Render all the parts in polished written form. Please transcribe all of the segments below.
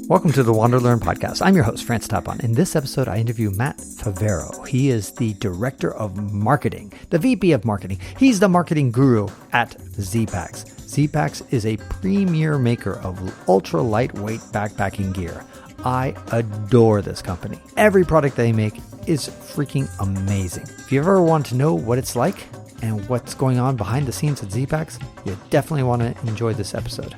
Welcome to the WanderLearn podcast. I'm your host, France Tapon. In this episode, I interview Matt Favero. He is the Director of Marketing, the VP of Marketing. He's the marketing guru at Zpacks. Zpacks is a premier maker of ultra lightweight backpacking gear. I adore this company. Every product they make is freaking amazing. If you ever want to know what it's like and what's going on behind the scenes at Zpacks, you definitely want to enjoy this episode.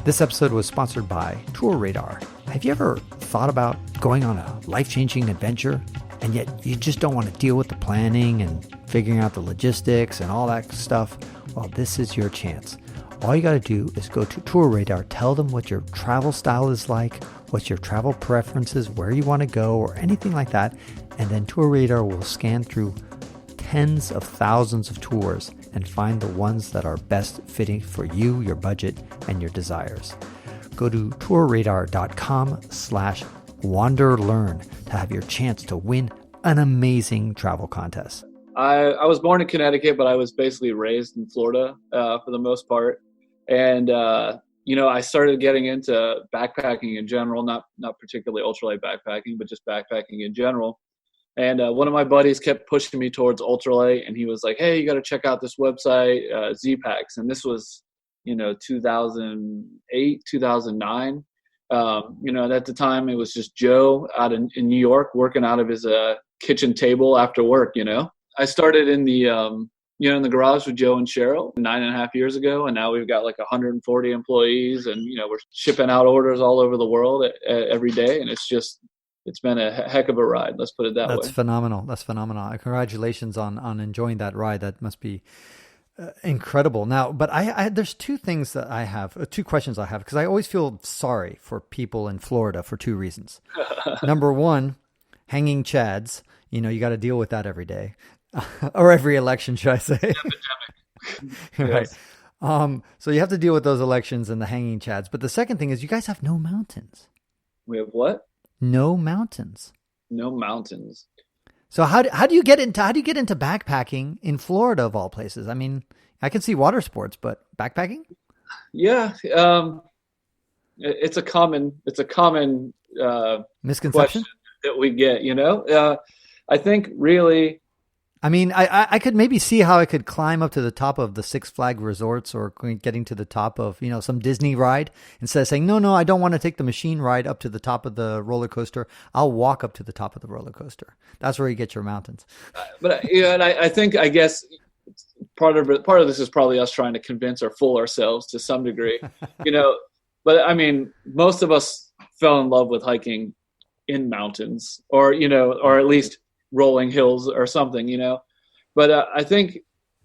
This episode was sponsored by TourRadar. Have you ever thought about going on a life-changing adventure, and yet you just don't want to deal with the planning and figuring out the logistics and all that stuff? Well, this is your chance. All you got to do is go to TourRadar, tell them what your travel style is like, what's your travel preferences, where you want to go, or anything like that, and then TourRadar will scan through tens of thousands of tours and find the ones that are best fitting for you, your budget, and your desires. Go to tourradar.com/WanderLearn to have your chance to win an amazing travel contest. I was born in Connecticut, but I was basically raised in Florida for the most part. And, I started getting into backpacking in general, not particularly ultralight backpacking, but just backpacking in general. And one of my buddies kept pushing me towards ultralight, and he was like, "Hey, you got to check out this website, Zpacks." And this was, 2008, 2009. At the time it was just Joe out in New York working out of his kitchen table after work. I started in the in the garage with Joe and Cheryl 9.5 years ago, and now we've got like 140 employees, and we're shipping out orders all over the world every day, and it's been a heck of a ride. Let's put it that way. That's phenomenal. Congratulations on enjoying that ride. That must be incredible. Now, but I there's two questions I have, because I always feel sorry for people in Florida for two reasons. Number one, hanging chads. You got to deal with that every day, or every election, should I say? Right. Yes. So you have to deal with those elections and the hanging chads. But the second thing is you guys have no mountains. We have what? No mountains. No mountains. So how do you get into backpacking in Florida of all places? I mean, I can see water sports, but backpacking? Yeah, it's a common Misconception that we get. I think really. I mean, I could maybe see how I could climb up to the top of the Six Flag resorts, or getting to the top of, some Disney ride, instead of saying, no, I don't want to take the machine ride up to the top of the roller coaster. I'll walk up to the top of the roller coaster. That's where you get your mountains. But and I guess part of this is probably us trying to convince or fool ourselves to some degree, But I mean, most of us fell in love with hiking in mountains, or at least rolling hills or something, But I think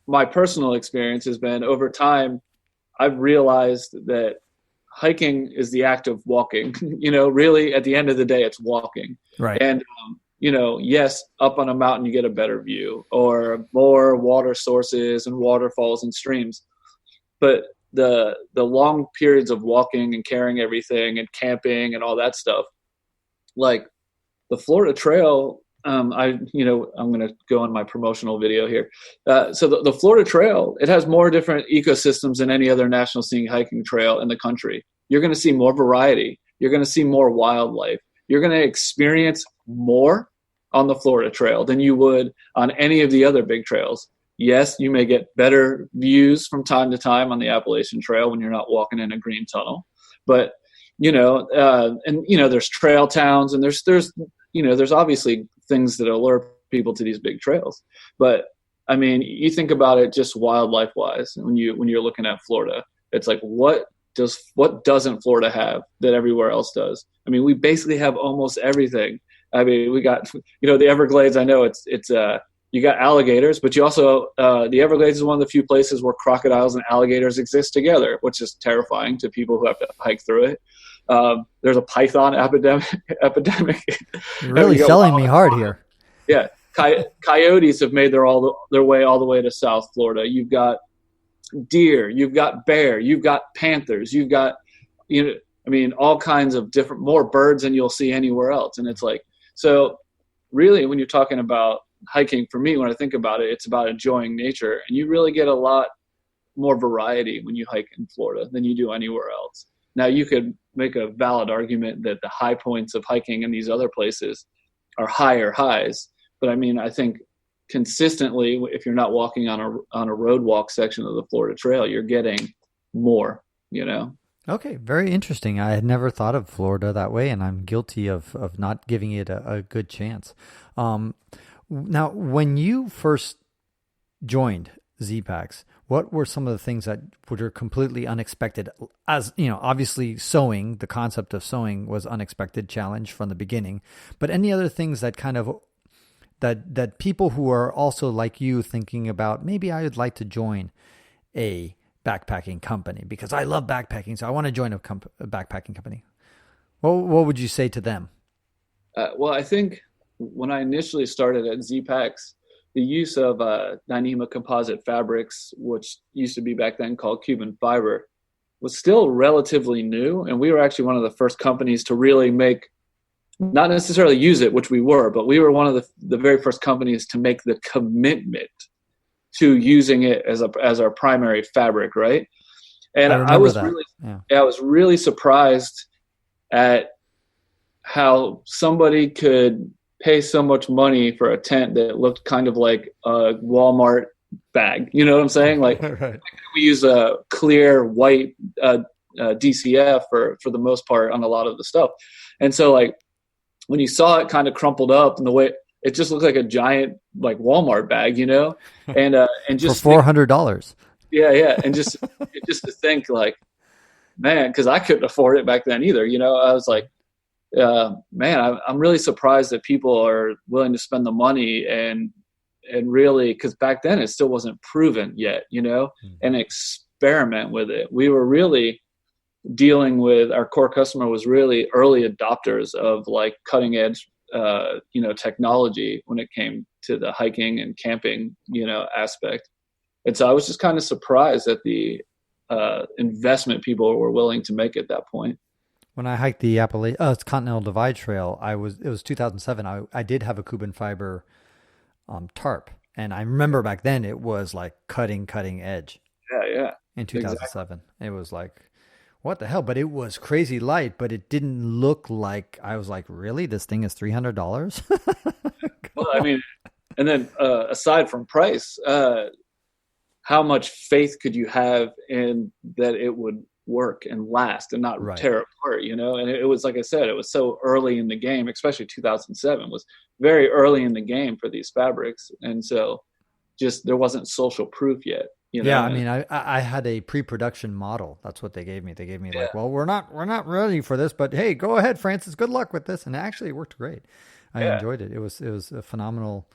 my personal experience has been, over time, I've realized that hiking is the act of walking. Really at the end of the day, it's walking. Right. And, yes, up on a mountain, you get a better view, or more water sources and waterfalls and streams. But the long periods of walking and carrying everything and camping and all that stuff, like the Florida Trail, I'm going to go on my promotional video here. So the Florida Trail, it has more different ecosystems than any other national scenic hiking trail in the country. You're going to see more variety. You're going to see more wildlife. You're going to experience more on the Florida Trail than you would on any of the other big trails. Yes, you may get better views from time to time on the Appalachian Trail when you're not walking in a green tunnel, but there's trail towns, and there's obviously things that allure people to these big trails. But I mean, you think about it just wildlife wise, when you're looking at Florida, it's like, what doesn't Florida have that everywhere else does? I mean, we basically have almost everything. I mean, we got, the Everglades. I know it's you got alligators, but you also, the Everglades is one of the few places where crocodiles and alligators exist together, which is terrifying to people who have to hike through it. There's a python epidemic. You're really selling me hard here. Yeah. Coyotes have made their way all the way to South Florida. You've got deer, you've got bear, you've got panthers, you've got, all kinds of more birds than you'll see anywhere else. And it's like, so really when you're talking about hiking, for me, when I think about it, it's about enjoying nature, and you really get a lot more variety when you hike in Florida than you do anywhere else. Now you could make a valid argument that the high points of hiking in these other places are higher highs. But I mean, I think consistently, if you're not walking on a road walk section of the Florida Trail, you're getting more, Okay, very interesting. I had never thought of Florida that way, and I'm guilty of not giving it a good chance. Now, when you first joined Zpacks, what were some of the things that were completely unexpected? As you know, obviously sewing, the concept of sewing was unexpected challenge from the beginning, but any other things that kind of that people who are also like you thinking about, maybe I would like to join a backpacking company because I love backpacking, so I want to join a backpacking company. What would you say to them? Well, I think when I initially started at Zpacks, the use of Dyneema composite fabrics, which used to be back then called Cuban fiber, was still relatively new. And we were actually one of the first companies to really make, not necessarily use it, which we were, but we were one of the very first companies to make the commitment to using it as our primary fabric, right? And I was really surprised at how somebody could pay so much money for a tent that looked kind of like a Walmart bag. You know what I'm saying? Like Right. we use a clear white DCF for the most part on a lot of the stuff. And so like when you saw it kind of crumpled up and the way it just looked like a giant like Walmart bag, and just for $400. Yeah. And just to think like, man, cause I couldn't afford it back then either. I was like, man, I'm really surprised that people are willing to spend the money and really, because back then it still wasn't proven yet, and experiment with it. We were really dealing with, our core customer was really early adopters of like cutting edge, technology when it came to the hiking and camping, aspect. And so I was just kind of surprised at the investment people were willing to make at that point. When I hiked the Continental Divide Trail, it was 2007. I did have a Cuban fiber tarp, and I remember back then it was like cutting edge. Yeah. In 2007, It was like, what the hell? But it was crazy light, but it didn't look like. I was like, really? This thing is $300? Well, I mean, and then aside from price, how much faith could you have in that it would work and last and not tear apart, And it was, like I said, it was so early in the game, especially 2007 was very early in the game for these fabrics. And so just, there wasn't social proof yet, Yeah. I mean, I had a pre-production model. That's what they gave me. They gave me like, well, we're not ready for this, but hey, go ahead, Francis, good luck with this. And actually it worked great. I enjoyed it. It was a phenomenal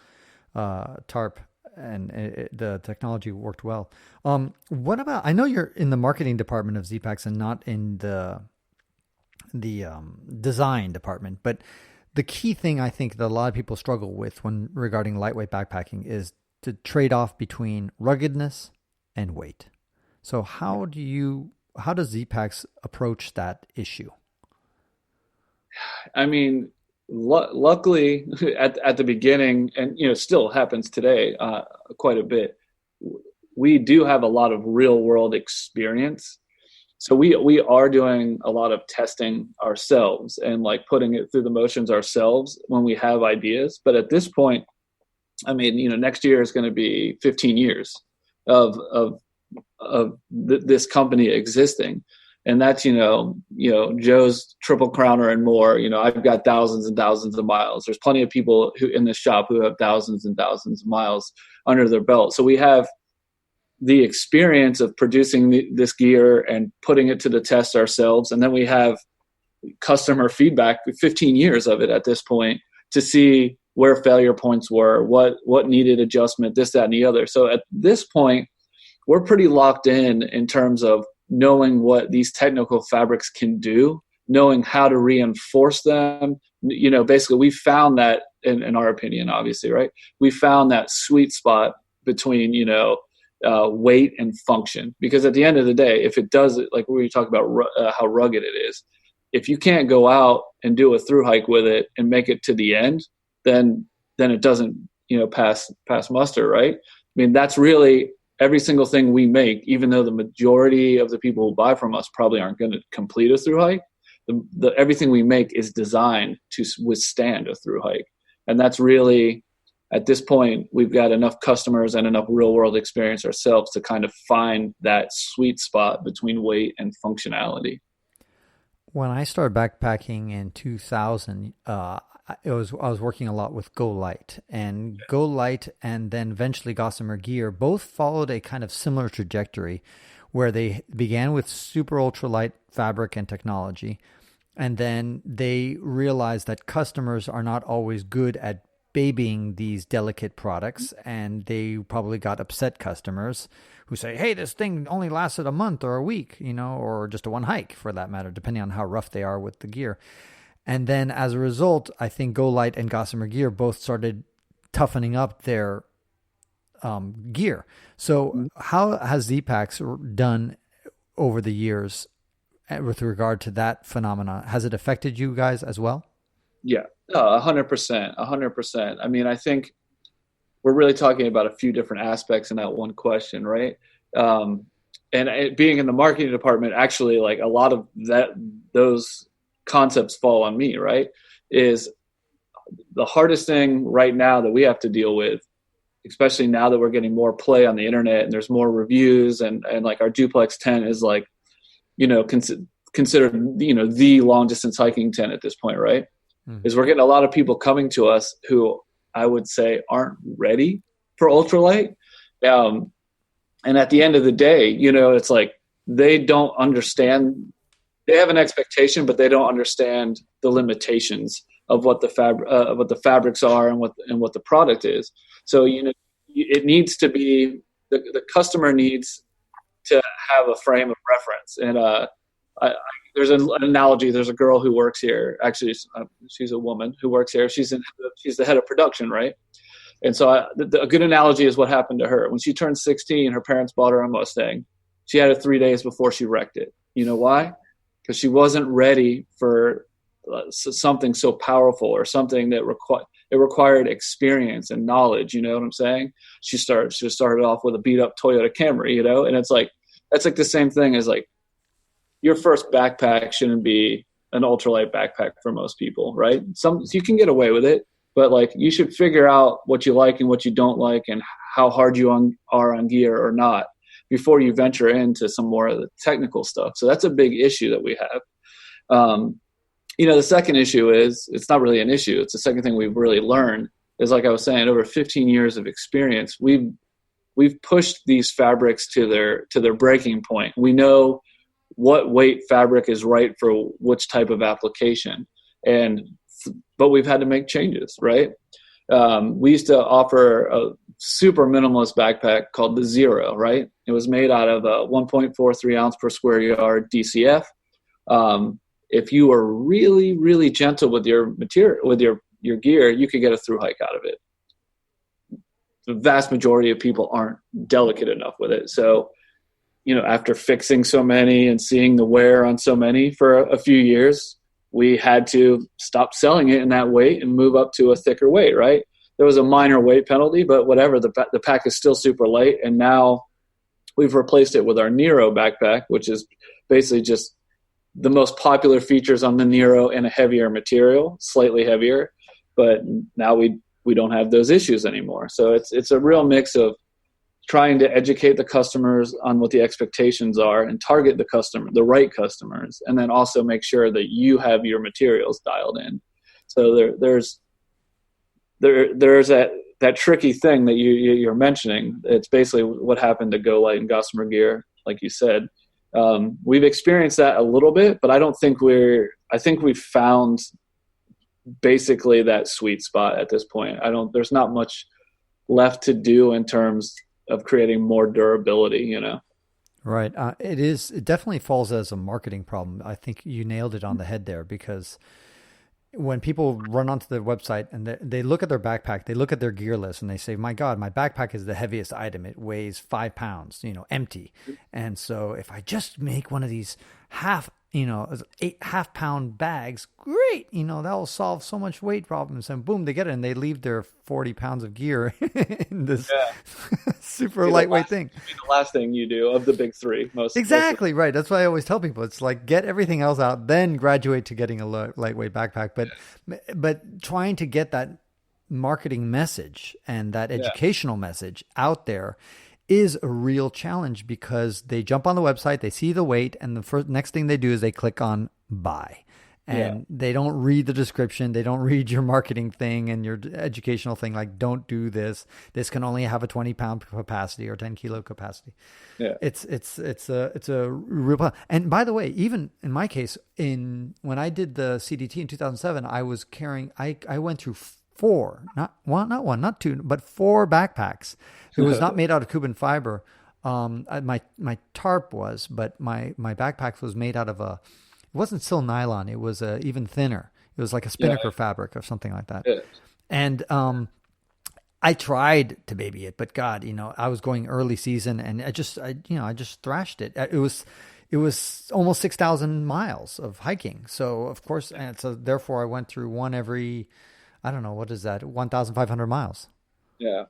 tarp. And the technology worked well. What about, I know you're in the marketing department of Zpacks and not in the design department, but the key thing I think that a lot of people struggle with when regarding lightweight backpacking is to trade off between ruggedness and weight. So how does Zpacks approach that issue? I mean, luckily at the beginning, and still happens today quite a bit, we do have a lot of real world experience, so we are doing a lot of testing ourselves and like putting it through the motions ourselves when we have ideas. But at this point, I mean, next year is going to be 15 years of this company existing. And that's, Joe's Triple Crowner and more. I've got thousands and thousands of miles. There's plenty of people who in the shop who have thousands and thousands of miles under their belt. So we have the experience of producing this gear and putting it to the test ourselves. And then we have customer feedback, 15 years of it at this point, to see where failure points were, what needed adjustment, this, that, and the other. So at this point, we're pretty locked in terms of knowing what these technical fabrics can do, knowing how to reinforce them. Basically we found that in our opinion, obviously, right? We found that sweet spot between, weight and function, because at the end of the day, if it does it, like we talk about how rugged it is, if you can't go out and do a through hike with it and make it to the end, then it doesn't, pass muster, right? I mean, that's really, every single thing we make, even though the majority of the people who buy from us probably aren't going to complete a through hike, everything we make is designed to withstand a through hike. And that's really, at this point, we've got enough customers and enough real world experience ourselves to kind of find that sweet spot between weight and functionality. When I started backpacking in 2000, I was working a lot with Go Light, and Go Light and then eventually Gossamer Gear both followed a kind of similar trajectory, where they began with super ultralight fabric and technology, and then they realized that customers are not always good at babying these delicate products, and they probably got upset customers who say, hey, this thing only lasted a month or a week, or just a one hike for that matter, depending on how rough they are with the gear. And then as a result, I think Go Light and Gossamer Gear both started toughening up their gear. So how has Zpacks done over the years with regard to that phenomena? Has it affected you guys as well? Yeah, 100%, 100%. I mean, I think we're really talking about a few different aspects in that one question, right? And being in the marketing department, actually, like a lot of those concepts fall on me, right? Is the hardest thing right now that we have to deal with, especially now that we're getting more play on the internet and there's more reviews, and like our duplex tent is like, considered, the long distance hiking tent at this point, right? Is we're getting a lot of people coming to us who I would say aren't ready for ultralight. And at the end of the day, it's like they don't understand. They have an expectation, but they don't understand the limitations of what the fabrics are and what the product is. So it needs to be the customer needs to have a frame of reference. And there's an analogy. There's a girl who works here. Actually, she's a woman who works here. She's the head of production, right? And so a good analogy is what happened to her. When she turned 16, her parents bought her a Mustang. She had it 3 days before she wrecked it. You know why? Because she wasn't ready for something so powerful, or something that required experience and knowledge. You know what I'm saying? She started off with a beat up Toyota Camry, and it's like, that's like the same thing as like, your first backpack shouldn't be an ultralight backpack for most people, right? You can get away with it, but like you should figure out what you like and what you don't like, and how hard you are on gear or not, before you venture into some more of the technical stuff. So that's a big issue that we have. The second issue is, it's not really an issue. It's the second thing we've really learned is, like I was saying, over 15 years of experience, we've pushed these fabrics to their breaking point. We know what weight fabric is right for which type of application, but we've had to make changes, right? We used to offer a super minimalist backpack called the Zero, right? It was made out of a 1.43 ounce per square yard DCF. If you were really, really gentle with your material, with your gear, you could get a through hike out of it. The vast majority of people aren't delicate enough with it. So, after fixing so many and seeing the wear on so many for a few years, we had to stop selling it in that weight and move up to a thicker weight, right? There was a minor weight penalty, but whatever, the pack is still super light. And now we've replaced it with our Nero backpack, which is basically just the most popular features on the Nero in a heavier material, slightly heavier. But now we don't have those issues anymore. So it's a real mix of trying to educate the customers on what the expectations are and target the right customers, and then also make sure that you have your materials dialed in. So there's that tricky thing that you're mentioning. It's basically what happened to Go Light and Gossamer Gear, like you said. We've experienced that a little bit, but I think we've found basically that sweet spot at this point. There's not much left to do in terms of creating more durability, Right. It definitely falls as a marketing problem. I think you nailed it on the head there, because when people run onto the website and they look at their backpack, they look at their gear list and they say, my God, my backpack is the heaviest item. It weighs 5 pounds, empty. And so if I just make one of these half-pound bags, great, that will solve so much weight problems. And boom, they get it, and they leave their 40 pounds of gear in this super lightweight thing. The last thing you do of the big three, Exactly right. That's why I always tell people it's like get everything else out, then graduate to getting a lightweight backpack. But trying to get that marketing message and that educational message out there is a real challenge, because they jump on the website, they see the weight, and the next thing they do is they click on buy. And they don't read the description. They don't read your marketing thing and your educational thing. Like, don't do this. This can only have a 20-pound capacity or 10-kilo capacity. Yeah, it's a real. And by the way, even in my case, when I did the CDT in 2007, I was carrying. I went through four, not one, not two, but four backpacks. It was not made out of Cuban fiber. My tarp was, but my backpack was made out of it wasn't still nylon. It was even thinner. It was like a spinnaker fabric or something like that. Yeah. And I tried to baby it, but God, I was going early season, and I just thrashed it. It was almost 6,000 miles of hiking. So of course, and so therefore I went through one every, I don't know, what is that, 1,500 miles. Yeah.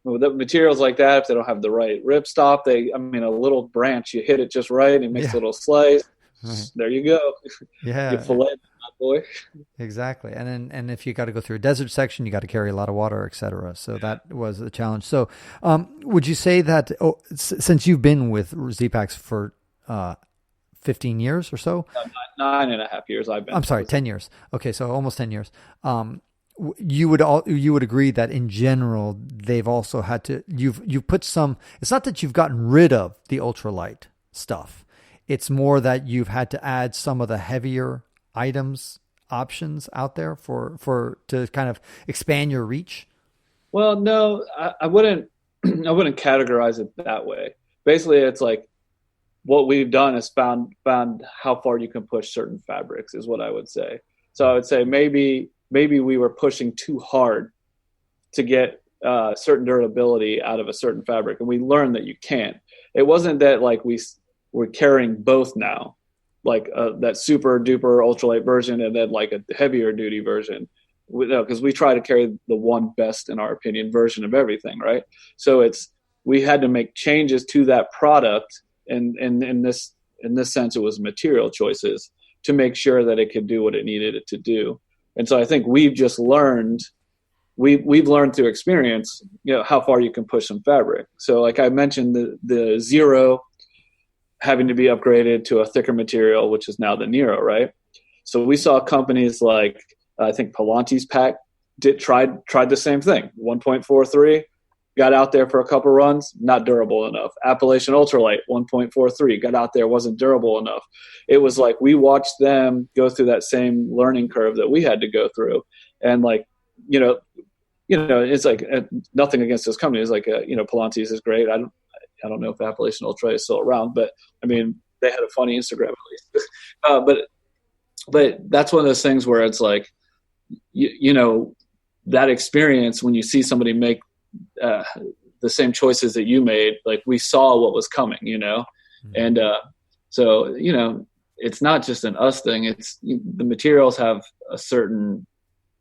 Well, the materials like that, if they don't have the right ripstop, a little branch, you hit it just right, and it makes a little slice. Right. There you go. Yeah. You fillet that boy. Exactly. And if you got to go through a desert section, you got to carry a lot of water, et cetera. So that was a challenge. So would you say that since you've been with Zpacks for 15 years or so? 9.5 years I've been. I'm sorry, 10 years. Okay, so almost 10 years. You would agree that in general, they've also had to, you've put some, it's not that you've gotten rid of the ultralight stuff. It's more that you've had to add some of the heavier options out there to kind of expand your reach. Well, no, I wouldn't categorize it that way. Basically, it's like what we've done is found how far you can push certain fabrics is what I would say. So I would say maybe we were pushing too hard to get certain durability out of a certain fabric, and we learned that you can't. It wasn't that like we're carrying both now, like that super duper ultralight version and then like a heavier duty version, because we try to carry the one best, in our opinion, version of everything, right? So we had to make changes to that product, and in this sense, it was material choices to make sure that it could do what it needed it to do. And so I think we've just learned, we've learned through experience, how far you can push some fabric. So like I mentioned, the Zero having to be upgraded to a thicker material, which is now the Nero, right? So we saw companies like, I think Palantir's pack tried the same thing. 1.43, got out there for a couple runs, not durable enough. Appalachian Ultralight, 1.43, got out there, wasn't durable enough. It was like we watched them go through that same learning curve that we had to go through. And like, it's like nothing against those companies. Like, Palantir's is great. I don't know if Appalachian Ultra is still around, but I mean, they had a funny Instagram at least. But that's one of those things where it's like, that experience when you see somebody make the same choices that you made, like we saw what was coming, mm-hmm. And so it's not just an us thing. It's the materials have a certain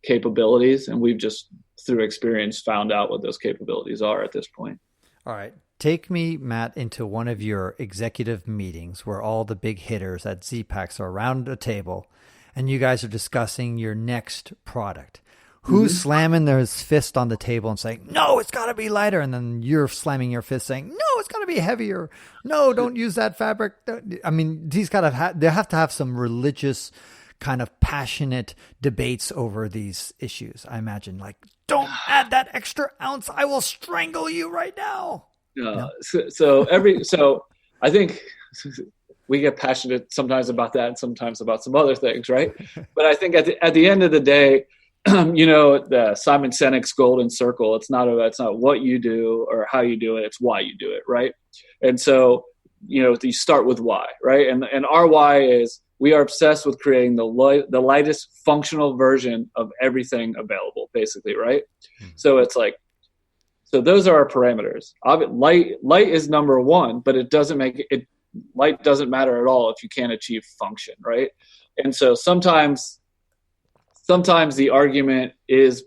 capabilities, and we've just through experience found out what those capabilities are at this point. All right. Take me, Matt, into one of your executive meetings where all the big hitters at Zpacks are around a table and you guys are discussing your next product. Who's slamming their fist on the table and saying, no, it's got to be lighter? And then you're slamming your fist saying, no, it's got to be heavier. No, don't use that fabric. I mean, they have to have some religious kind of passionate debates over these issues. I imagine, like, don't add that extra ounce. I will strangle you right now. So I think we get passionate sometimes about that and sometimes about some other things, right? But I think at the end of the day, the Simon Sinek's golden circle, it's not what you do or how you do it, it's why you do it, right? And so, you start with why, right? And our why is we are obsessed with creating the lightest functional version of everything available, basically, right? Mm-hmm. So it's like, so those are our parameters. Light is number one, but light doesn't matter at all if you can't achieve function, right? And so sometimes the argument is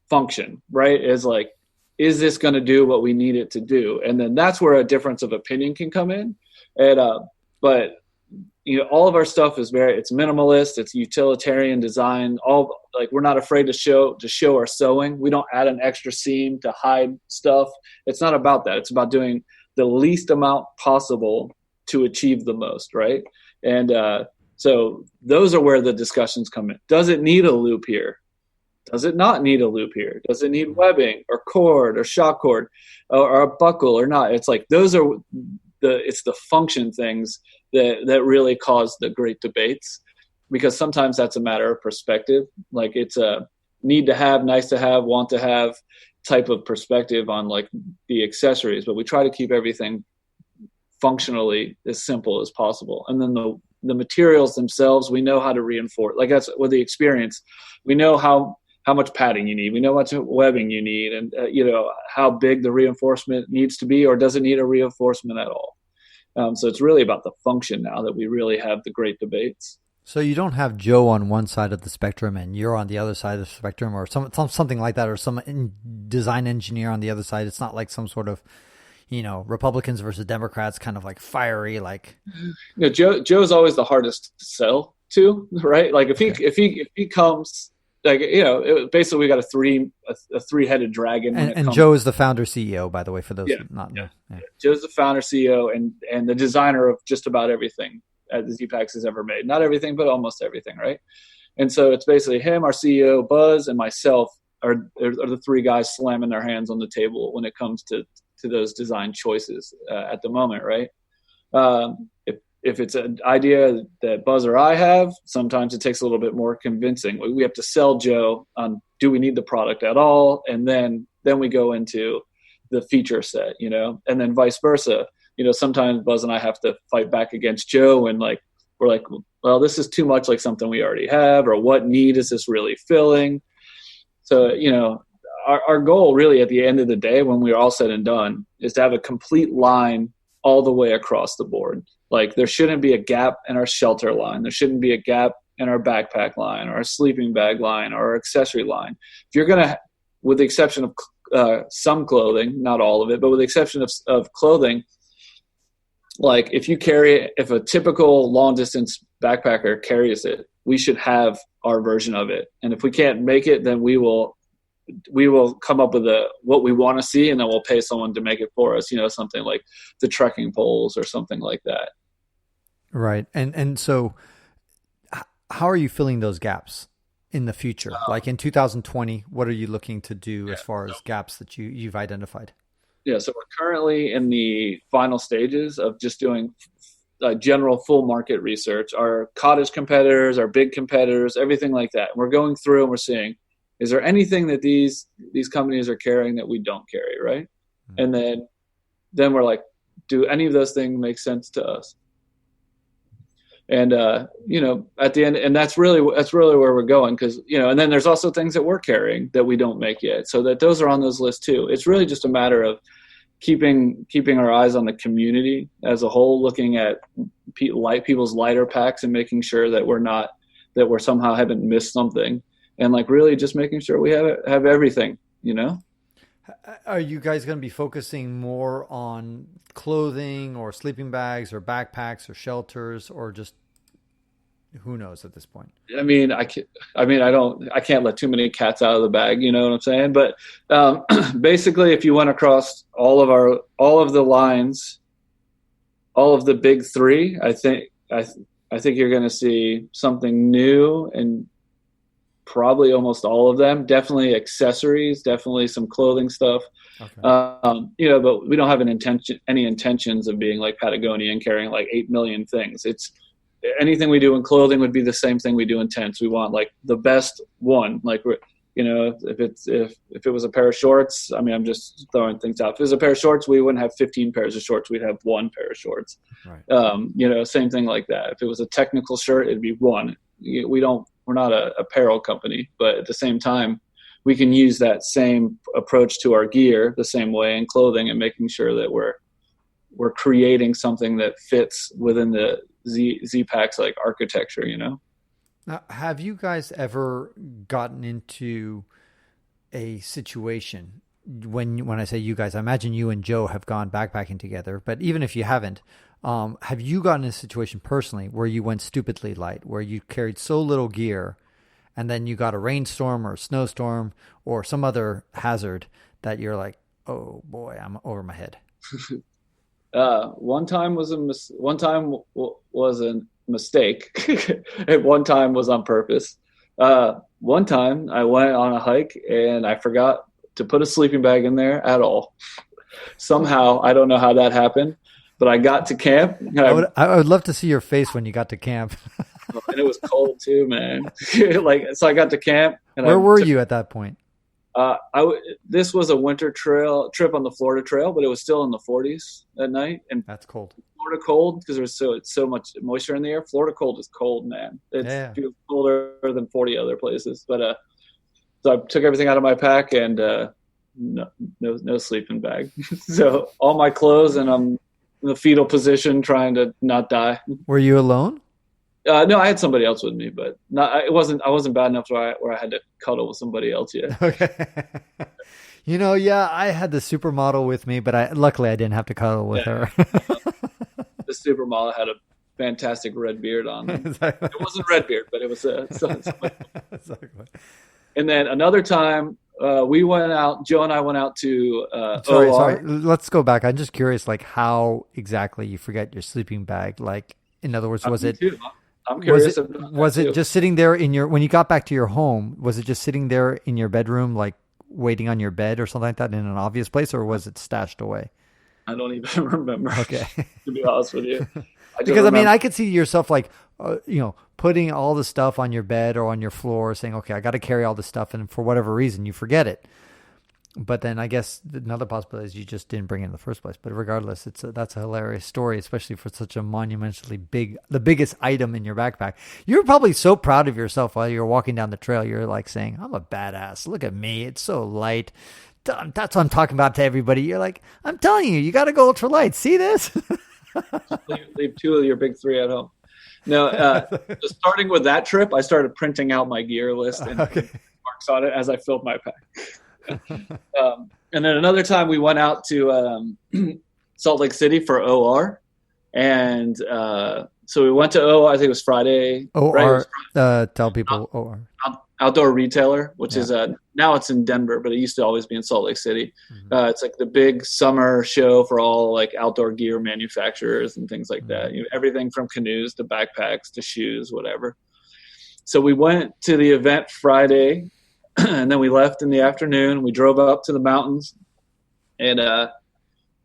function, right? Is like, is this going to do what we need it to do? And then that's where a difference of opinion can come in. And but all of our stuff is it's minimalist, it's utilitarian design. We're not afraid to show our sewing. We don't add an extra seam to hide stuff. It's not about that. It's about doing the least amount possible to achieve the most, right? And so those are where the discussions come in. Does it need a loop here? Does it not need a loop here? Does it need webbing or cord or shock cord or a buckle or not? It's like those are it's the function things that really cause the great debates, because sometimes that's a matter of perspective. Like it's a need to have, nice to have, want to have type of perspective on like the accessories, but we try to keep everything functionally as simple as possible. And then the materials themselves, we know how to reinforce. Like that's with the experience, we know how much padding you need. We know how much webbing you need, and how big the reinforcement needs to be, or does it need a reinforcement at all? So it's really about the function now that we really have the great debates. So you don't have Joe on one side of the spectrum and you're on the other side of the spectrum, or something like that, or some design engineer on the other side. It's not like some sort of, Republicans versus Democrats, kind of like fiery, like. Joe's always the hardest to sell to, right? Like if he comes. Like, basically we got a three-headed dragon. And Joe is the founder CEO, by the way, for those not know. Yeah. Joe's the founder CEO and the designer of just about everything that Zpacks has ever made. Not everything, but almost everything, right? And so it's basically him, our CEO, Buzz, and myself are the three guys slamming their hands on the table when it comes to those design choices at the moment, right? If it's an idea that Buzz or I have, sometimes it takes a little bit more convincing. We have to sell Joe on, do we need the product at all? And then we go into the feature set, and then vice versa. Sometimes Buzz and I have to fight back against Joe, and we're like, well, this is too much like something we already have, or what need is this really filling? So, our goal really at the end of the day, when we're all said and done, is to have a complete line all the way across the board. Like there shouldn't be a gap in our shelter line. There shouldn't be a gap in our backpack line or our sleeping bag line or our accessory line. If you're going to, with the exception of some clothing, not all of it, but with the exception of clothing, like if a typical long distance backpacker carries it, we should have our version of it. And if we can't make it, then we will come up with what we want to see, and then we'll pay someone to make it for us, something like the trekking poles or something like that. Right. And so how are you filling those gaps in the future? Like in 2020, what are you looking to do as far as gaps that you've identified? Yeah. So we're currently in the final stages of just doing general full market research, our cottage competitors, our big competitors, everything like that. We're going through and we're seeing, is there anything that these companies are carrying that we don't carry, right? Mm-hmm. And then we're like, do any of those things make sense to us? And at the end, and that's really where we're going, because and then there's also things that we're carrying that we don't make yet, so that those are on those lists too. It's really just a matter of keeping our eyes on the community as a whole, looking at people's lighter packs and making sure that we're somehow haven't missed something. And really just making sure we have everything, Are you guys going to be focusing more on clothing or sleeping bags or backpacks or shelters, or just who knows at this point? I mean, I can't let too many cats out of the bag. You know what I'm saying? But basically, if you went across all of the lines, all of the big three, I think you're going to see something new, and probably almost all of them. Definitely accessories, definitely some clothing stuff. Okay. But we don't have any intentions of being like Patagonia and carrying like 8 million things. It's anything we do in clothing would be the same thing we do in tents. We want like the best one. Like, if it was a pair of shorts, I mean, I'm just throwing things out. If it was a pair of shorts, we wouldn't have 15 pairs of shorts. We'd have one pair of shorts. Right. Same thing like that. If it was a technical shirt, it'd be one. We're not an apparel company, but at the same time, we can use that same approach to our gear the same way in clothing, and making sure that we're creating something that fits within the Zpacks like architecture, Now, have you guys ever gotten into a situation when I say you guys, I imagine you and Joe have gone backpacking together. But even if you haven't, have you gotten in a situation personally where you went stupidly light, where you carried so little gear, and then you got a rainstorm or a snowstorm or some other hazard that you're like, oh boy, I'm over my head? One time was was a mistake, and one time was on purpose. One time I went on a hike and I forgot to put a sleeping bag in there at all. Somehow, I don't know how that happened, but I got to camp. I would love to see your face when you got to camp. And it was cold too, man. So I got to camp. And Where were you at that point? This was a winter trip on the Florida Trail, but it was still in the 40s at night. And that's cold. Florida cold because it's so much moisture in the air. Florida cold is cold, man. It feels colder than 40 other places. But so I took everything out of my pack and no sleeping bag. So all my clothes, and I'm in the fetal position trying to not die. Were you alone? No, I had somebody else with me, but I wasn't bad enough where I had to cuddle with somebody else yet. Okay. I had the supermodel with me, but luckily I didn't have to cuddle with her. The supermodel had a fantastic red beard on. Exactly. It wasn't red beard, but it was exactly. And then another time, Joe and I went out to Sorry. Let's go back. I'm just curious, like how exactly you forget your sleeping bag. Like, in other words, was it? Too. I'm curious. Was it just sitting there when you got back to your home? Was it just sitting there in your bedroom, like waiting on your bed or something like that, in an obvious place, or was it stashed away? I don't even remember. Okay, to be honest with you, because I could see yourself like, putting all the stuff on your bed or on your floor, saying, "Okay, I got to carry all this stuff," and for whatever reason you forget it. But then I guess another possibility is you just didn't bring it in the first place. But regardless, that's a hilarious story, especially for such a monumentally the biggest item in your backpack. You're probably so proud of yourself while you're walking down the trail. You're like saying, "I'm a badass. Look at me. It's so light." That's what I'm talking about to everybody. You're like, I'm telling you, you got to go ultra light. See this? leave 2 of your big 3 at home. No, starting with that trip, I started printing out my gear list and marks on it as I filled my pack. And then another time we went out to Salt Lake City for OR, and so we went to OR. I think it was Friday. OR, right? Tell people OR. Outdoor Retailer, which is now it's in Denver, but it used to always be in Salt Lake City. Mm-hmm. It's like the big summer show for all like outdoor gear manufacturers and things like that. Everything from canoes to backpacks to shoes, whatever. So we went to the event Friday. And then we left in the afternoon. We drove up to the mountains, and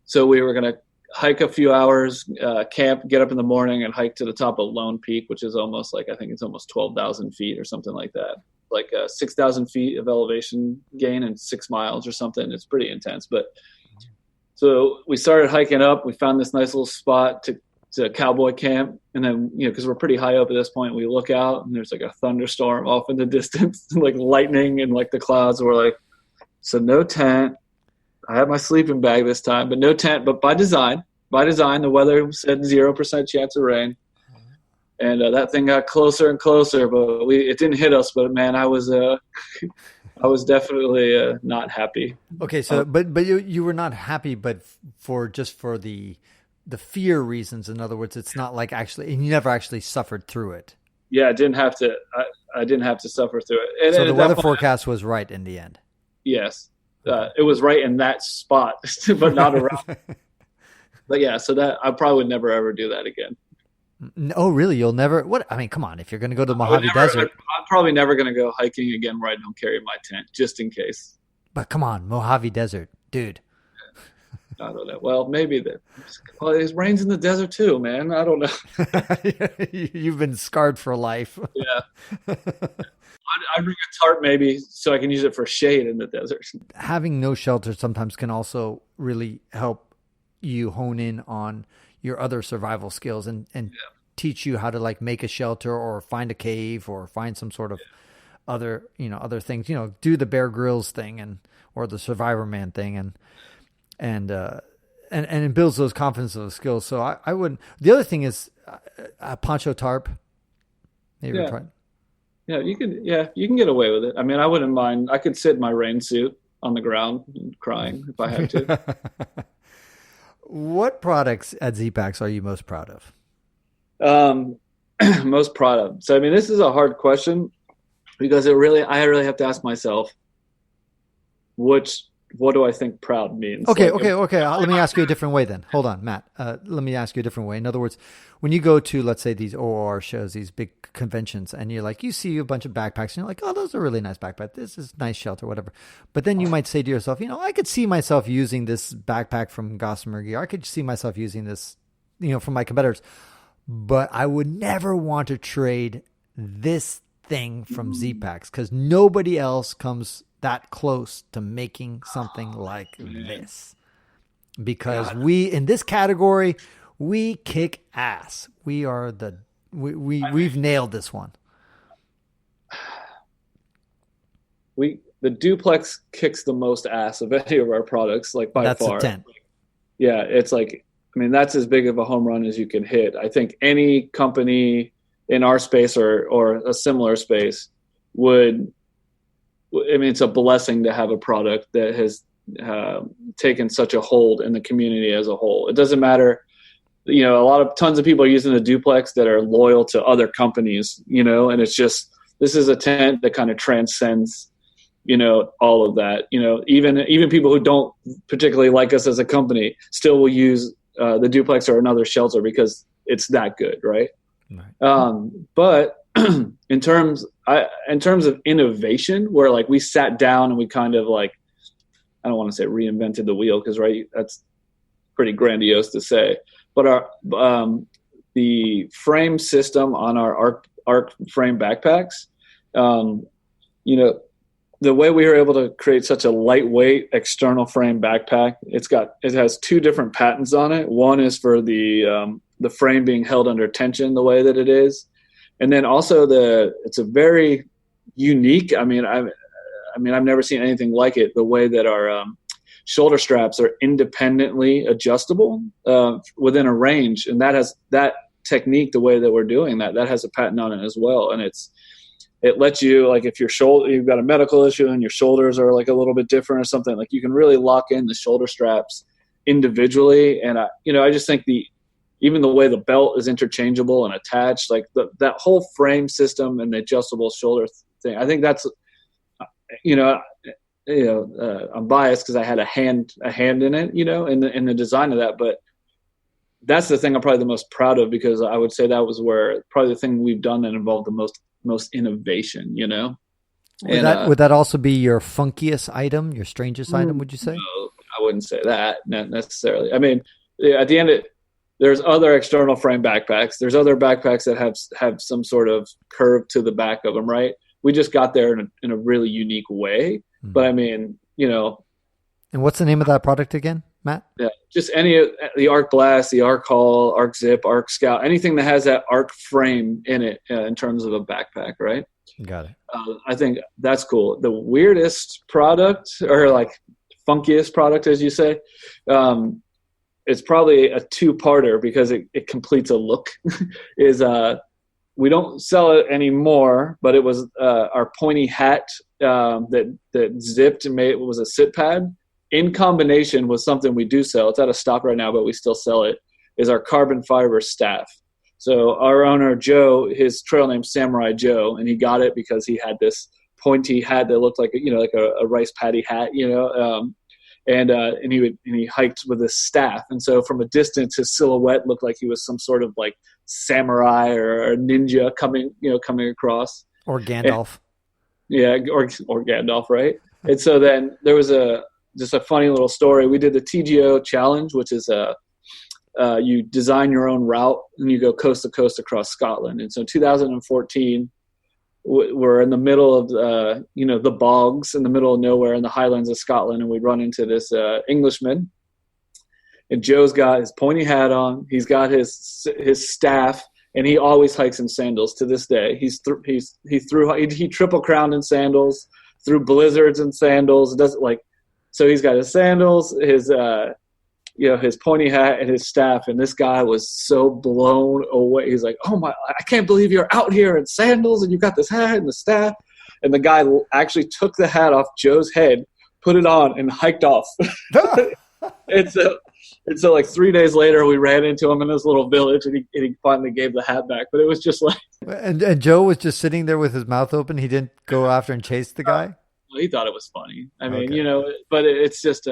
so we were going to hike a few hours, camp, get up in the morning, and hike to the top of Lone Peak, which is almost 12,000 feet or something like that. Like 6,000 feet of elevation gain in 6 miles or something. It's pretty intense. But so we started hiking up. We found this nice little spot to cowboy camp, and then because we're pretty high up at this point, we look out and there's like a thunderstorm off in the distance, like lightning and like the clouds. We're like, so no tent. I had my sleeping bag this time, but no tent. But by design, the weather said 0% chance of rain, and that thing got closer and closer. But it didn't hit us. But man, I was definitely not happy. Okay, so but you were not happy, but for the fear reasons. In other words, it's not like actually, and you never actually suffered through it. Yeah, I didn't have to. I didn't have to suffer through it. And so the weather forecast was right in the end. Yes, it was right in that spot, but not around. But yeah, so that I probably would never ever do that again. Oh, really? You'll never? What? I mean, come on. If you're going to go to the Mojave Desert, I'm probably never going to go hiking again where I don't carry my tent, just in case. But come on, Mojave Desert, dude. I don't know. Well, maybe it rains in the desert too, man. I don't know. You've been scarred for life. Yeah. I'd bring a tarp maybe so I can use it for shade in the desert. Having no shelter sometimes can also really help you hone in on your other survival skills and teach you how to like make a shelter or find a cave or find some sort of other things, do the Bear Grylls thing or the Survivor Man thing and it builds those confidence of skills. So I wouldn't. The other thing is a poncho tarp. Maybe try. Yeah, you can get away with it. I mean, I wouldn't mind. I could sit in my rain suit on the ground and crying if I had to. What products at Zpacks are you most proud of? Most proud of. So, I mean, this is a hard question because I really have to ask myself, what do I think proud means? Okay. Let me ask you a different way then. Hold on, Matt. Let me ask you a different way. In other words, when you go to, let's say, these OR shows, these big conventions, and you're like, you see a bunch of backpacks, and you're like, oh, those are really nice backpacks. This is nice shelter, whatever. But then you might say to yourself, I could see myself using this backpack from Gossamer Gear. I could see myself using this, from my competitors. But I would never want to trade this thing from Zpacks because nobody else comes that close to making something like this. Because in this category, we kick ass. We are we've nailed this one. The duplex kicks the most ass of any of our products, like by That's far. That's a 10. Yeah, it's like, that's as big of a home run as you can hit. I think any company in our space or a similar space it's a blessing to have a product that has taken such a hold in the community as a whole. It doesn't matter, tons of people are using the duplex that are loyal to other companies, and it's just, this is a tent that kind of transcends, all of that. Even people who don't particularly like us as a company still will use the duplex or another shelter because it's that good, right? But in terms of innovation, where like we sat down and we kind of like, I don't want to say reinvented the wheel because that's pretty grandiose to say, but the frame system on our arc frame backpacks, the way we were able to create such a lightweight external frame backpack, it has two different patents on it. One is for the frame being held under tension the way that it is. And then also it's a very unique, I've never seen anything like it, the way that our shoulder straps are independently adjustable within a range. And that technique, the way that we're doing that has a patent on it as well. And it lets you, like, if you've got a medical issue and your shoulders are like a little bit different or something, like you can really lock in the shoulder straps individually. And I just think even the way the belt is interchangeable and attached, like that whole frame system and the adjustable shoulder thing, I think that's, I'm biased because I had a hand in it, in the design of that, but that's the thing I'm probably the most proud of, because I would say that was where probably the thing we've done that involved the most innovation, Would that also be your funkiest item, your strangest item, would you say? No, I wouldn't say that, not necessarily. At the end, there's other external frame backpacks. There's other backpacks that have some sort of curve to the back of them, right? We just got there in a really unique way. Mm-hmm. But And what's the name of that product again, Matt? Yeah, just any of the Arc Blast, the Arc Haul, Arc Zip, Arc Scout, anything that has that Arc frame in it in terms of a backpack, right? Got it. I think that's cool. The weirdest product, or like funkiest product, as you say, it's probably a two-parter because it completes a look. We don't sell it anymore, but it was our pointy hat that zipped and made it was a sit pad. In combination with something we do sell, it's out of stock right now, but we still sell it, is our carbon fiber staff. So our owner, Joe, his trail name's Samurai Joe, and he got it because he had this pointy hat that looked like a rice paddy hat, and he hiked with his staff. And so from a distance, his silhouette looked like he was some sort of like samurai or ninja coming across. Or Gandalf. Or Gandalf, right? And so then there was just a funny little story. We did the TGO challenge, which is you design your own route and you go coast to coast across Scotland. And so 2014, we're in the middle of the bogs in the middle of nowhere in the Highlands of Scotland, and we run into this Englishman. And Joe's got his pointy hat on. He's got his staff, and he always hikes in sandals to this day. He triple crowned in sandals, through blizzards in sandals. It doesn't like. So he's got his sandals, his pointy hat, and his staff. And this guy was so blown away. He's like, "Oh my! I can't believe you're out here in sandals and you've got this hat and the staff." And the guy actually took the hat off Joe's head, put it on, and hiked off. And so like 3 days later, we ran into him in his little village, and he finally gave the hat back. But it was just like, and Joe was just sitting there with his mouth open. He didn't go after and chase the guy. Well, he thought it was funny. I mean, Okay. but it's just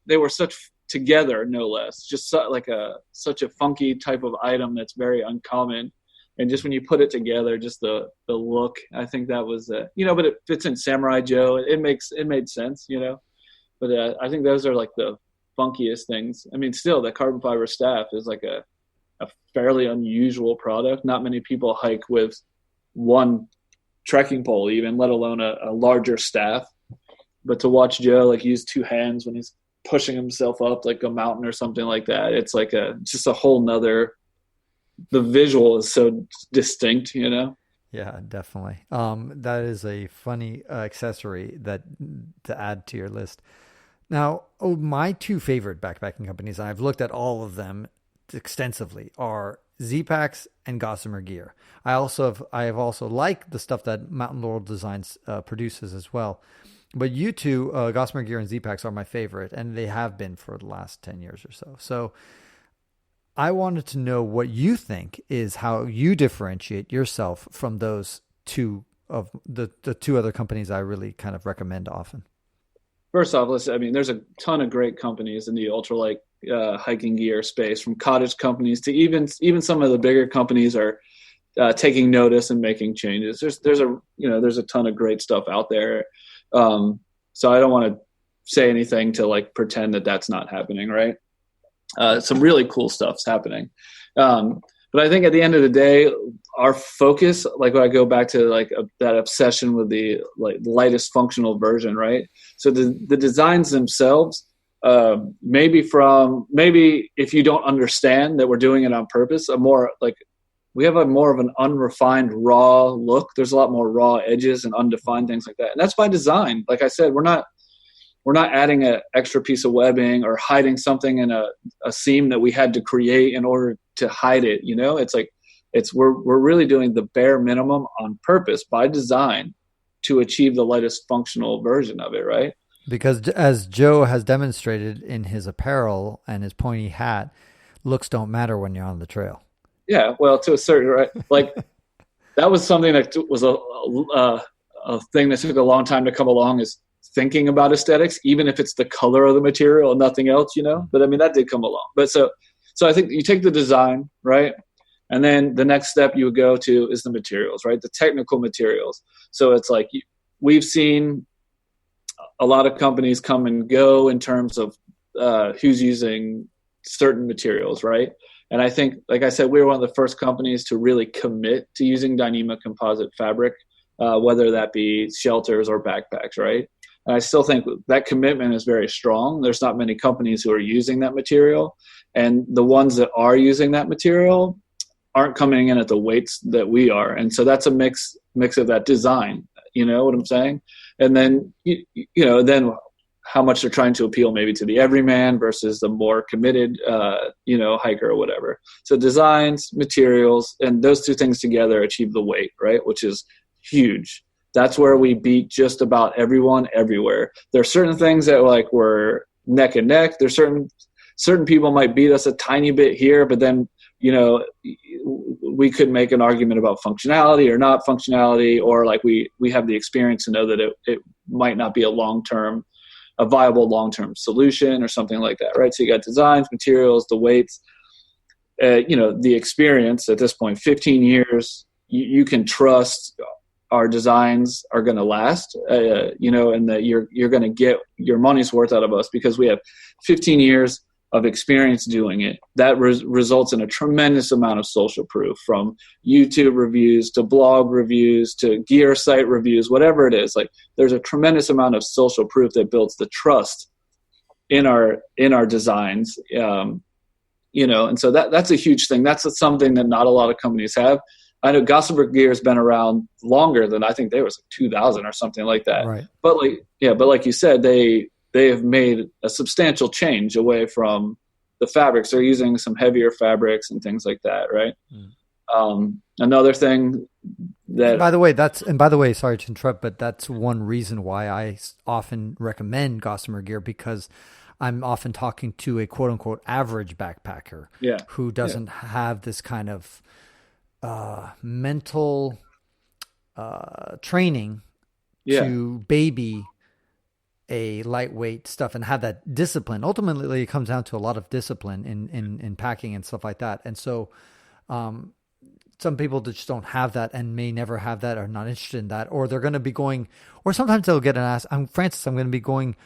they were such together, no less. Just such a funky type of item that's very uncommon. And just when you put it together, just the look, I think that was but it fits in Samurai Joe. It made sense, But I think those are like the funkiest things. I mean, still, the carbon fiber staff is like a fairly unusual product. Not many people hike with one trekking pole, even, let alone a larger staff. But to watch Joe like use two hands when he's pushing himself up like a mountain or something like that, it's like just a whole nother. The visual is so distinct, Yeah, definitely. That is a funny accessory to add to your list. Now, my two favorite backpacking companies, and I've looked at all of them extensively, are Zpacks and Gossamer Gear. I have also liked the stuff that Mountain Laurel Designs produces as well. But you two, Gossamer Gear and Zpacks, are my favorite, and they have been for the last 10 years or so. So I wanted to know what you think is how you differentiate yourself from those two of the two other companies I really kind of recommend often. First off, there's a ton of great companies in the ultralight hiking gear space, from cottage companies to even some of the bigger companies are taking notice and making changes. There's a ton of great stuff out there. So I don't want to say anything to like pretend that that's not happening, right? Some really cool stuff's happening. But I think at the end of the day, our focus, like when I go back to like that obsession with the like lightest functional version, right? So the designs themselves, maybe if you don't understand that we're doing it on purpose, we have a more of an unrefined raw look. There's a lot more raw edges and undefined things like that. And that's by design. Like I said, we're not adding an extra piece of webbing or hiding something in a seam that we had to create in order to hide it. It's like, we're really doing the bare minimum on purpose by design to achieve the lightest functional version of it. Right. Because as Joe has demonstrated in his apparel and his pointy hat, looks don't matter when you're on the trail. Yeah. Well, to a certain, right. Like that was something that was a thing that took a long time to come along, is thinking about aesthetics, even if it's the color of the material and nothing else, But I mean, that did come along. But so I think you take the design, right? And then the next step you would go to is the materials, right? The technical materials. So it's like we've seen a lot of companies come and go in terms of who's using certain materials, right? And I think, like I said, we were one of the first companies to really commit to using Dyneema composite fabric, whether that be shelters or backpacks, right? And I still think that commitment is very strong. There's not many companies who are using that material. And the ones that are using that material aren't coming in at the weights that we are. And so that's a mix of that design, you know what I'm saying? And then, then how much they're trying to appeal maybe to the everyman versus the more committed, hiker or whatever. So designs, materials, and those two things together achieve the weight, right? Which is huge. That's where we beat just about everyone everywhere. There are certain things that we're neck and neck. There's certain people might beat us a tiny bit here, but then, we could make an argument about functionality or not functionality, or we have the experience to know that it might not be a viable long-term solution or something like that, right? So you got designs, materials, the weights, the experience at this point, 15 years, you can trust our designs are going to last, and that you're going to get your money's worth out of us because we have 15 years of experience doing it. That results in a tremendous amount of social proof, from YouTube reviews to blog reviews to gear site reviews, whatever it is. There's a tremendous amount of social proof that builds the trust in our designs, and so that's a huge thing. That's something that not a lot of companies have. I know Gossamer Gear has been around longer than I think they was 2000 or something like that. Right. But like you said, they have made a substantial change away from the fabrics. They're using some heavier fabrics and things like that, right? Mm. Another thing that. And by the way, sorry to interrupt, but that's one reason why I often recommend Gossamer gear, because I'm often talking to a quote unquote average backpacker who doesn't have this kind of mental training to baby a lightweight stuff and have that discipline. Ultimately, it comes down to a lot of discipline in packing and stuff like that. And so some people just don't have that and may never have that, or not interested in that, or they're going to be going, or sometimes they'll get an ask, I'm Francis, I'm going to be going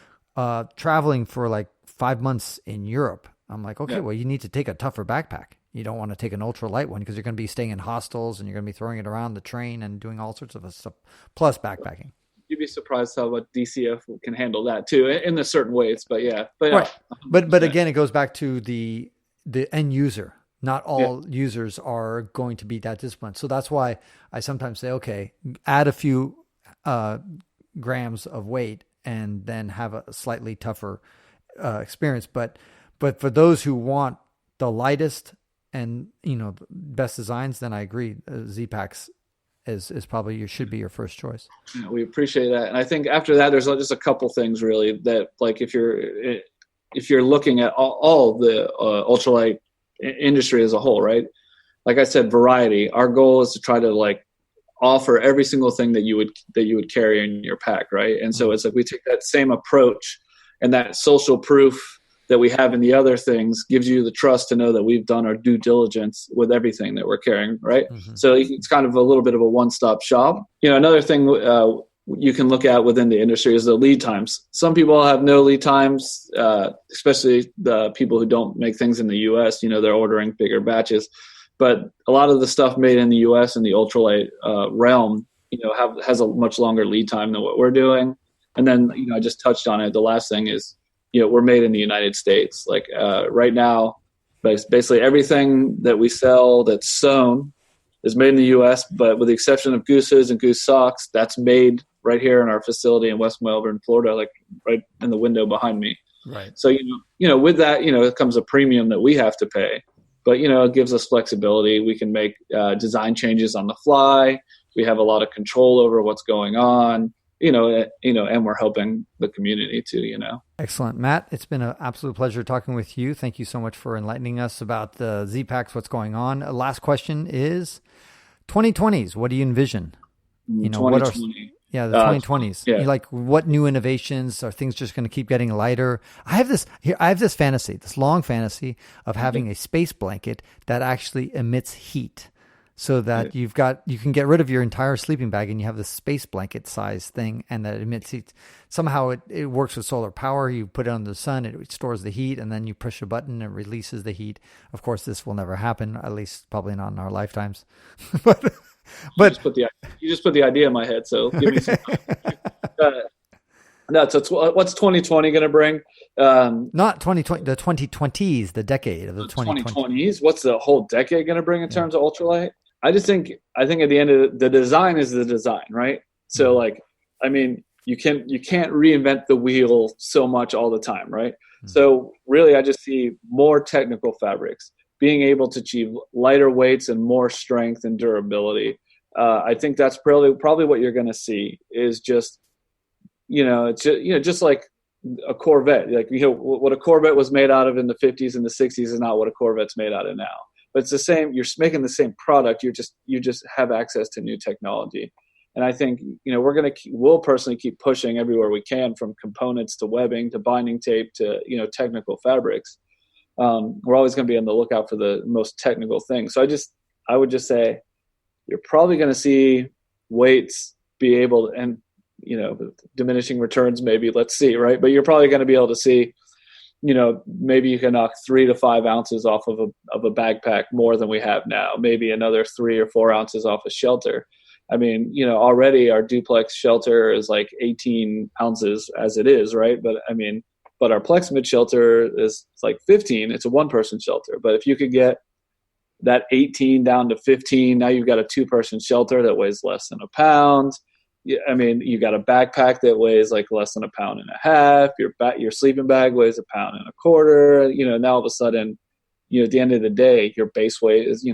traveling for like 5 months in Europe. I'm like, okay, well, you need to take a tougher backpack. You don't want to take an ultra light one because you're going to be staying in hostels and you're going to be throwing it around the train and doing all sorts of stuff, plus backpacking. You'd be surprised how much DCF can handle that too in a certain ways, but right. But again, it goes back to the end user. Not all users are going to be that disciplined. So that's why I sometimes say, okay, add a few grams of weight and then have a slightly tougher experience. But for those who want the lightest and best designs, then I agree. Zpacks is probably should be your first choice. Yeah, we appreciate that, and I think after that, there's just a couple things really that, like, if you're looking at all the ultralight industry as a whole, right? Like I said, variety. Our goal is to try to like offer every single thing that you would carry in your pack, right? And so it's like we take that same approach, and that social proof that we have in the other things gives you the trust to know that we've done our due diligence with everything that we're carrying, right? Mm-hmm. So it's kind of a little bit of a one-stop shop. Another thing you can look at within the industry is the lead times. Some people have no lead times, especially the people who don't make things in the U.S. They're ordering bigger batches. But a lot of the stuff made in the U.S. in the ultralight realm, has a much longer lead time than what we're doing. And then, I just touched on it. The last thing is, we're made in the United States. Like right now, basically everything that we sell that's sewn is made in the U.S., but with the exception of gooses and goose socks, that's made right here in our facility in West Melbourne, Florida, like right in the window behind me. Right. So, with that, it comes a premium that we have to pay. But, it gives us flexibility. We can make design changes on the fly. We have a lot of control over what's going on, and we're helping the community too, Excellent. Matt, it's been an absolute pleasure talking with you. Thank you so much for enlightening us about the Zpacks, what's going on. Last question is 2020s. What do you envision? 2020. The 2020s. Yeah. Like, what new innovations? Are things just going to keep getting lighter? I have this fantasy, this long fantasy of having a space blanket that actually emits heat, so that you can get rid of your entire sleeping bag and you have this space blanket size thing, and that emits heat. Somehow it works with solar power. You put it on the sun, it stores the heat, and then you push a button and it releases the heat. Of course, this will never happen, at least probably not in our lifetimes. but you just put the idea in my head, so give me some time. No, so what's 2020 going to bring? Not 2020, the 2020s, the decade of the 2020s. What's the whole decade going to bring in terms of ultralight? I think at the end of the design is the design, right? So like, I mean, you can't reinvent the wheel so much all the time, right? Mm-hmm. So really, I just see more technical fabrics being able to achieve lighter weights and more strength and durability. I think that's probably what you're going to see is just, it's just like a Corvette. Like, what a Corvette was made out of in the 50s and the 60s is not what a Corvette's made out of now. But it's the same. You're making the same product. You just have access to new technology. And I think, we'll personally keep pushing everywhere we can, from components to webbing to binding tape to, technical fabrics. We're always going to be on the lookout for the most technical things. So I would just say you're probably going to see weights be able to, and, diminishing returns, maybe, let's see, right? But you're probably going to be able to see, maybe you can knock 3 to 5 ounces off of a backpack more than we have now. Maybe another 3 or 4 ounces off a shelter. I mean, already our duplex shelter is like 18 ounces as it is, right? But our Plex mid shelter is like 15. It's a one-person shelter. But if you could get that 18 down to 15, now you've got a 2-person shelter that weighs less than a pound. I mean, you got a backpack that weighs like less than a pound and a half. Your sleeping bag weighs a pound and a quarter. Now all of a sudden, at the end of the day, your base weight is,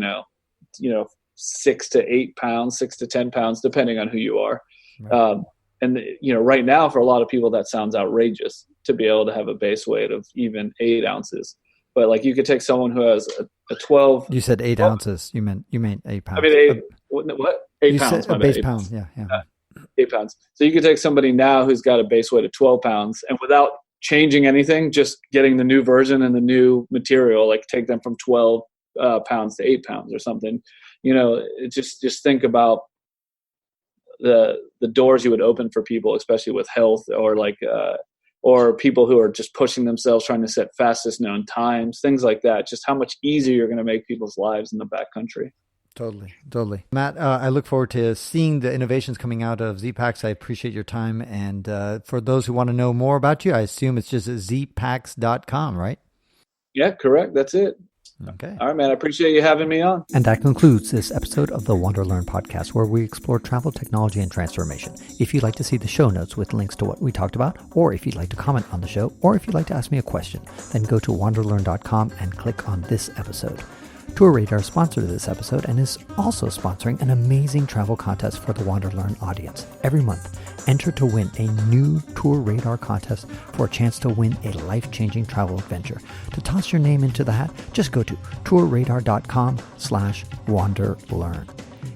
6 to 8 pounds, 6 to 10 pounds, depending on who you are. Right. And right now for a lot of people that sounds outrageous to be able to have a base weight of even 8 ounces. But like you could take someone who has a 12. You said 8 ounces. You meant 8 pounds. I mean, what? 8 pounds. A base pound. Yeah. 8 pounds. So you could take somebody now who's got a base weight of 12 pounds, and without changing anything, just getting the new version and the new material, like take them from 12 pounds to 8 pounds or something. Just think about the doors you would open for people, especially with health, or or people who are just pushing themselves, trying to set fastest known times, things like that. Just how much easier you're going to make people's lives in the backcountry. Totally. Matt, I look forward to seeing the innovations coming out of Zpacks. I appreciate your time. And for those who want to know more about you, I assume it's just zpacks.com, right? Yeah, correct. That's it. Okay. All right, man. I appreciate you having me on. And that concludes this episode of the WanderLearn podcast, where we explore travel, technology, and transformation. If you'd like to see the show notes with links to what we talked about, or if you'd like to comment on the show, or if you'd like to ask me a question, then go to wanderlearn.com and click on this episode. TourRadar sponsored this episode and is also sponsoring an amazing travel contest for the WanderLearn audience. Every month, enter to win a new TourRadar contest for a chance to win a life-changing travel adventure. To toss your name into the hat, just go to tourradar.com/WanderLearn.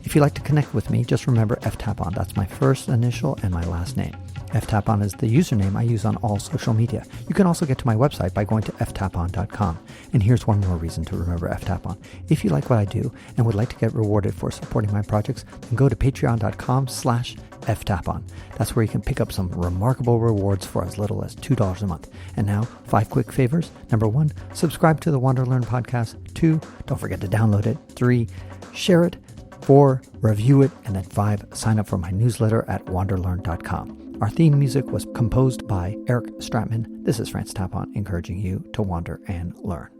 If you'd like to connect with me, just remember Tapon. That's my first initial and my last name. Tapon is the username I use on all social media. You can also get to my website by going to ftapon.com. And here's one more reason to remember Tapon. If you like what I do and would like to get rewarded for supporting my projects, then go to patreon.com/ftapon. That's where you can pick up some remarkable rewards for as little as $2 a month. And now, 5 quick favors. Number 1, subscribe to the WanderLearn podcast. 2, don't forget to download it. 3, share it. 4, review it. And then 5, sign up for my newsletter at wanderlearn.com. Our theme music was composed by Eric Stratman. This is France Tapon, encouraging you to wander and learn.